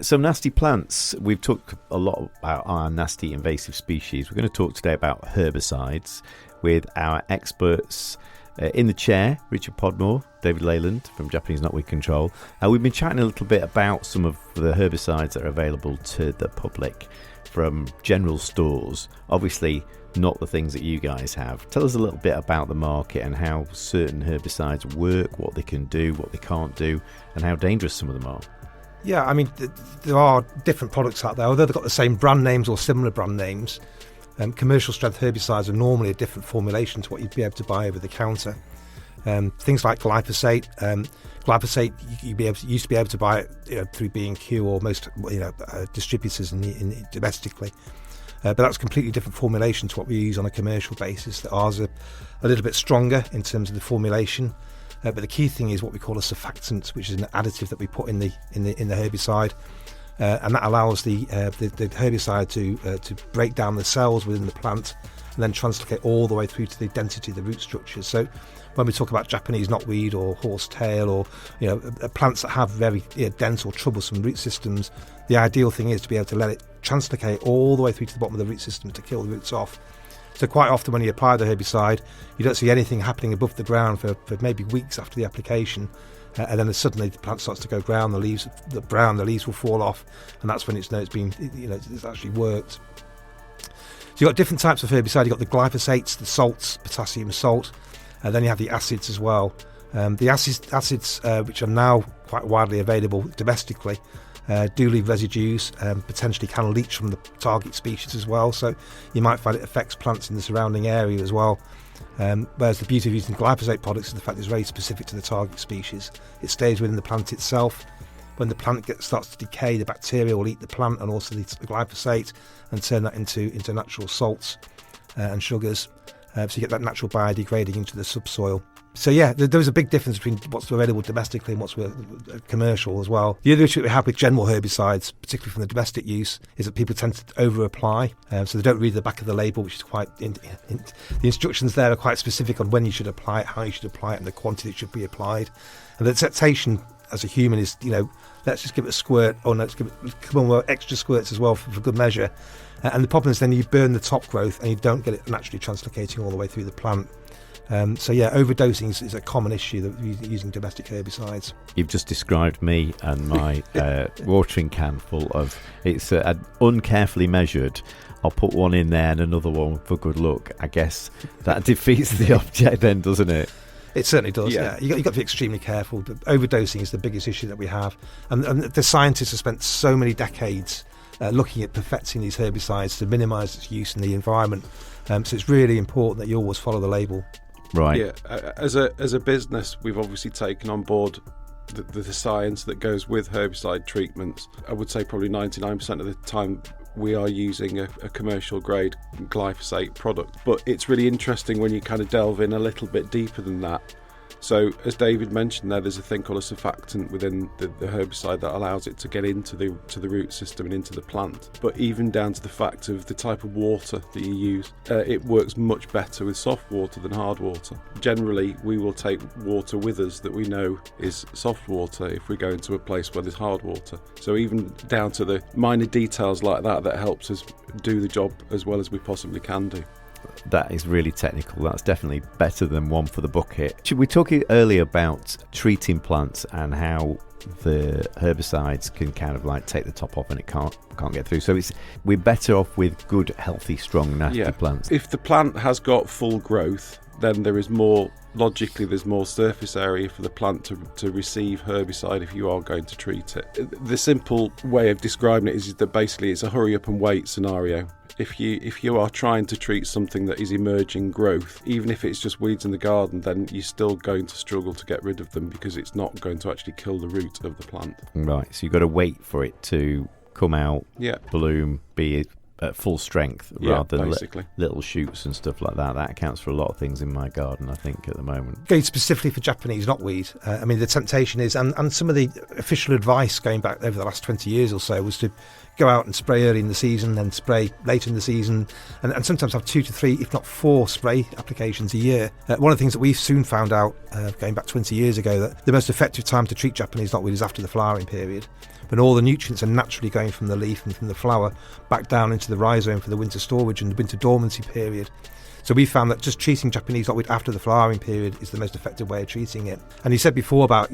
So nasty plants, we've talked a lot about our nasty invasive species. We're going to talk today about herbicides with our experts in the chair, Richard Podmore, David Leyland from Japanese Knotweed Control. We've been chatting a little bit about some of the herbicides that are available to the public from general stores. Obviously, not the things that you guys have. Tell us a little bit about the market and how certain herbicides work, what they can do, what they can't do, and how dangerous some of them are. Yeah, I mean, there are different products out there, although they've got the same brand names or similar brand names. Commercial strength herbicides are normally a different formulation to what you'd be able to buy over the counter. Things like glyphosate. Glyphosate, used to be able to buy it through B&Q or most distributors domestically. But that's a completely different formulation to what we use on a commercial basis. Ours are a little bit stronger in terms of the formulation. But the key thing is what we call a surfactant, which is an additive that we put in the herbicide, and that allows the herbicide to break down the cells within the plant and then translocate all the way through to the density of the root structures. So when we talk about Japanese knotweed or horsetail or plants that have very dense or troublesome root systems, the ideal thing is to be able to let it translocate all the way through to the bottom of the root system to kill the roots off. So quite often when you apply the herbicide, you don't see anything happening above the ground for maybe weeks after the application, and then suddenly the plant starts to go brown. The leaves will fall off, and that's when it's actually worked. So you've got different types of herbicide. You've got the glyphosates, the salts, potassium salt, and then you have the acids as well. The acids which are now quite widely available domestically, do leave residues, potentially can leach from the target species as well, so you might find it affects plants in the surrounding area as well. Whereas the beauty of using glyphosate products is the fact it's very specific to the target species. It stays within the plant itself. When the plant starts to decay, the bacteria will eat the plant and also the glyphosate and turn that into natural salts and sugars, so you get that natural biodegrading into the subsoil. So yeah, there's a big difference between what's available domestically and what's commercial as well. The other issue we have with general herbicides, particularly from the domestic use, is that people tend to over-apply. So they don't read the back of the label, which is quite... the instructions there are quite specific on when you should apply it, how you should apply it, and the quantity that should be applied. And the temptation as a human is, let's just give it a squirt, or let's come on with extra squirts as well for good measure. And the problem is then you burn the top growth and you don't get it naturally translocating all the way through the plant. So yeah, overdosing is a common issue that using domestic herbicides. You've just described me and my watering can full of, it's uncarefully measured. I'll put one in there and another one for good luck. I guess that defeats the object then, doesn't it? It certainly does, yeah. You've got to be extremely careful. But overdosing is the biggest issue that we have. And the scientists have spent so many decades looking at perfecting these herbicides to minimise its use in the environment. So it's really important that you always follow the label. Right. Yeah. As a business, we've obviously taken on board the science that goes with herbicide treatments. I would say probably 99% of the time we are using a commercial grade glyphosate product. But it's really interesting when you kind of delve in a little bit deeper than that. So as David mentioned there's a thing called a surfactant within the herbicide that allows it to get into the root system and into the plant. But even down to the fact of the type of water that you use, it works much better with soft water than hard water. Generally, we will take water with us that we know is soft water if we go into a place where there's hard water. So even down to the minor details like that helps us do the job as well as we possibly can do. That is really technical. That's definitely better than one for the bucket. We talked earlier about treating plants and how the herbicides can kind of like take the top off and it can't get through. So we're better off with good, healthy, strong, nasty plants. If the plant has got full growth, then there's more surface area for the plant to receive herbicide if you are going to treat it. The simple way of describing it is that basically it's a hurry up and wait scenario. If you are trying to treat something that is emerging growth, even if it's just weeds in the garden, then you're still going to struggle to get rid of them because it's not going to actually kill the root of the plant. Right, so you've got to wait for it to come out, bloom, be at full strength Yeah, rather than basically. little shoots and stuff like that. That accounts for a lot of things in my garden, I think, at the moment. Going specifically for Japanese knotweed, I mean, the temptation is, and some of the official advice going back over the last 20 years or so was to go out and spray early in the season, then spray later in the season, and sometimes have 2 to 3, if not 4 spray applications a year. One of the things that we've soon found out, going back 20 years ago, that the most effective time to treat Japanese knotweed is after the flowering period, when all the nutrients are naturally going from the leaf and from the flower back down into the rhizome for the winter storage and the winter dormancy period. So we found that just treating Japanese knotweed after the flowering period is the most effective way of treating it. And you said before about,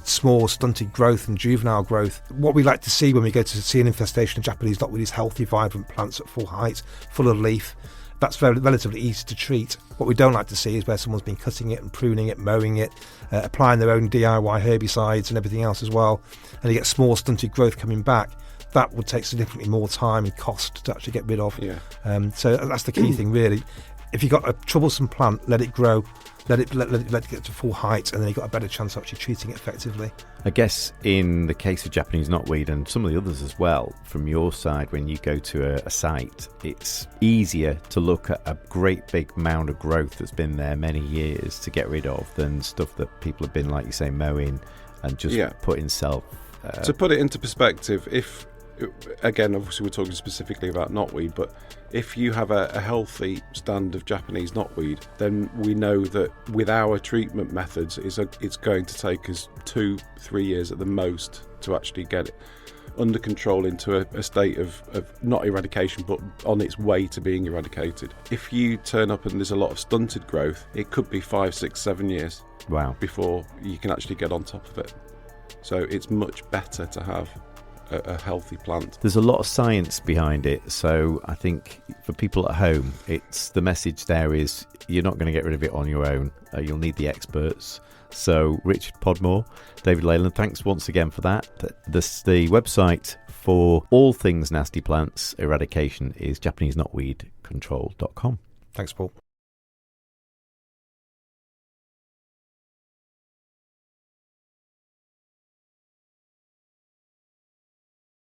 small stunted growth and juvenile growth. What we like to see when we go to see an infestation of Japanese knotweed is healthy, vibrant plants at full height, full of leaf. That's relatively easy to treat. What we don't like to see is where someone's been cutting it and pruning it, mowing it, applying their own DIY herbicides and everything else as well, and you get small stunted growth coming back. That would take significantly more time and cost to actually get rid of. Yeah. So that's the key thing, really. If you've got a troublesome plant, let it grow, let it get to full height, and then you've got a better chance of actually treating it effectively. I guess in the case of Japanese knotweed and some of the others as well, from your side, when you go to a site, it's easier to look at a great big mound of growth that's been there many years to get rid of than stuff that people have been, like you say, mowing and just putting self. To put it into perspective, if, again, obviously we're talking specifically about knotweed, but if you have a healthy stand of Japanese knotweed, then we know that with our treatment methods, it's going to take us 2-3 years at the most to actually get it under control into a state of not eradication, but on its way to being eradicated. If you turn up and there's a lot of stunted growth, it could be 5, 6, 7 years before you can actually get on top of it. So it's much better to have a healthy plant. There's a lot of science behind it, so I think for people at home, it's the message there is you're not going to get rid of it on your own. You'll need the experts. So Richard Podmore, David Leyland, thanks once again for that. The website for all things nasty plants eradication is JapaneseKnotweedControl.com. Thanks, Paul.